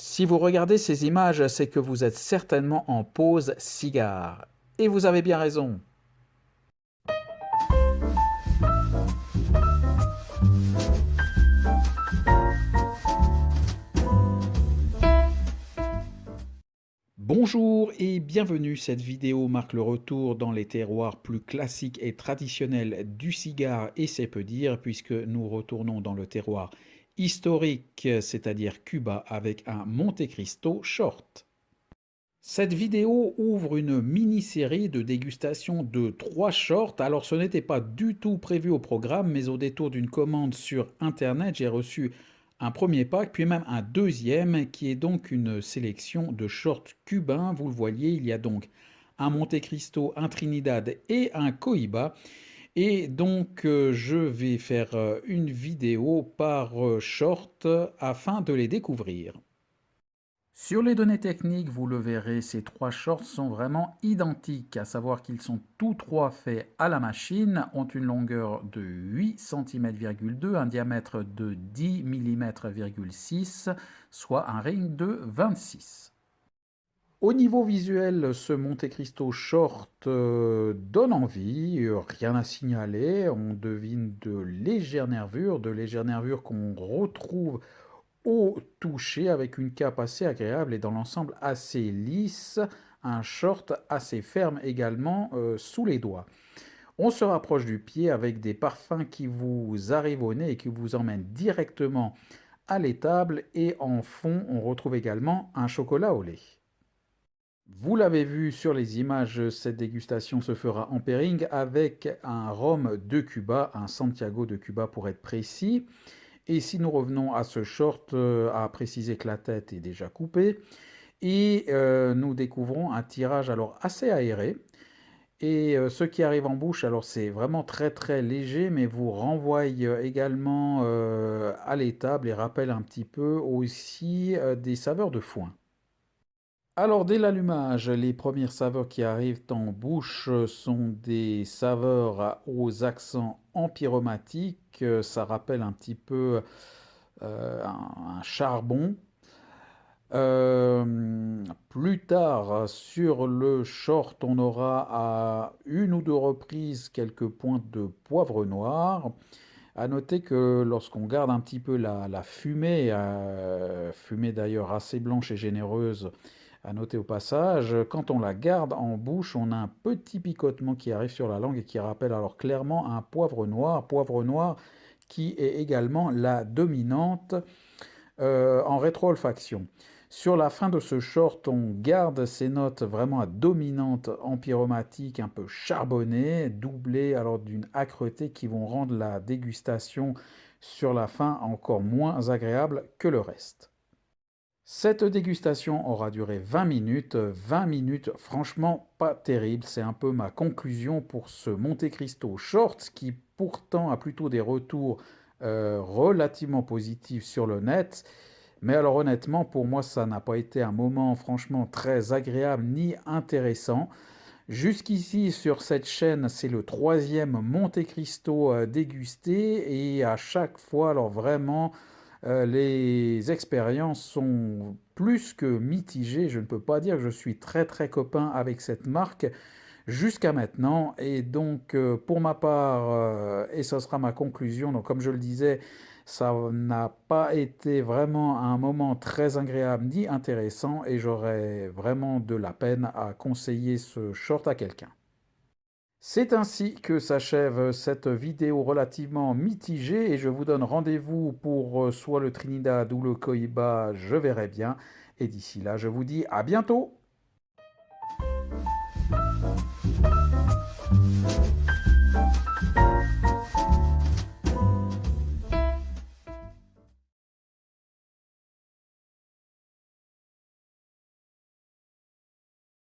Si vous regardez ces images, c'est que vous êtes certainement en pause cigare. Et vous avez bien raison. Bonjour et bienvenue. Cette vidéo marque le retour dans les terroirs plus classiques et traditionnels du cigare et c'est peu dire puisque nous retournons dans le terroir historique, c'est-à-dire Cuba avec un Monte Cristo short. Cette vidéo ouvre une mini-série de dégustation de 3 shorts. Alors ce n'était pas du tout prévu au programme, mais au détour d'une commande sur internet, j'ai reçu un premier pack, puis même un deuxième, qui est donc une sélection de shorts cubains. Vous le voyez, il y a donc un Monte Cristo, un Trinidad et un Cohiba. Et donc je vais faire une vidéo par short afin de les découvrir. Sur les données techniques, vous le verrez, ces 3 shorts sont vraiment identiques, à savoir qu'ils sont tous 3 faits à la machine, ont une longueur de 8 cm,2, un diamètre de 10 mm,6, soit un ring de 26. Au niveau visuel, ce Monte Cristo short donne envie, rien à signaler, on devine de légères nervures qu'on retrouve au toucher avec une cape assez agréable et dans l'ensemble assez lisse, un short assez ferme également sous les doigts. On se rapproche du pied avec des parfums qui vous arrivent au nez et qui vous emmènent directement à l'étable et en fond on retrouve également un chocolat au lait. Vous l'avez vu sur les images, cette dégustation se fera en pairing avec un rhum de Cuba, un Santiago de Cuba pour être précis. Et si nous revenons à ce short, à préciser que la tête est déjà coupée, et nous découvrons un tirage alors assez aéré. Et ce qui arrive en bouche, alors c'est vraiment très très léger, mais vous renvoie également à l'étable et rappelle un petit peu aussi des saveurs de foin. Alors dès l'allumage, les premières saveurs qui arrivent en bouche sont des saveurs aux accents empyromatiques. Ça rappelle un petit peu un charbon. Plus tard, sur le short, on aura à une ou deux reprises quelques pointes de poivre noir. À noter que lorsqu'on garde un petit peu la fumée, fumée d'ailleurs assez blanche et généreuse, à noter au passage, quand on la garde en bouche, on a un petit picotement qui arrive sur la langue et qui rappelle alors clairement un poivre noir qui est également la dominante en rétro-olfaction. Sur la fin de ce short, on garde ces notes vraiment à dominante empyromatique, un peu charbonnées, doublées alors d'une âcreté qui vont rendre la dégustation sur la fin encore moins agréable que le reste. Cette dégustation aura duré 20 minutes. 20 minutes, franchement pas terrible. C'est un peu ma conclusion pour ce Monte Cristo Shorts qui pourtant a plutôt des retours relativement positifs sur le net. Mais alors honnêtement, pour moi, ça n'a pas été un moment franchement très agréable ni intéressant. Jusqu'ici, sur cette chaîne, c'est le troisième Monte Cristo dégusté et à chaque fois, alors vraiment, les expériences sont plus que mitigées. Je ne peux pas dire que je suis très très copain avec cette marque jusqu'à maintenant. Et donc, pour ma part, et ce sera ma conclusion, donc comme je le disais, ça n'a pas été vraiment un moment très agréable ni intéressant et j'aurais vraiment de la peine à conseiller ce short à quelqu'un. C'est ainsi que s'achève cette vidéo relativement mitigée et je vous donne rendez-vous pour soit le Trinidad ou le Cohiba, je verrai bien. Et d'ici là, je vous dis à bientôt!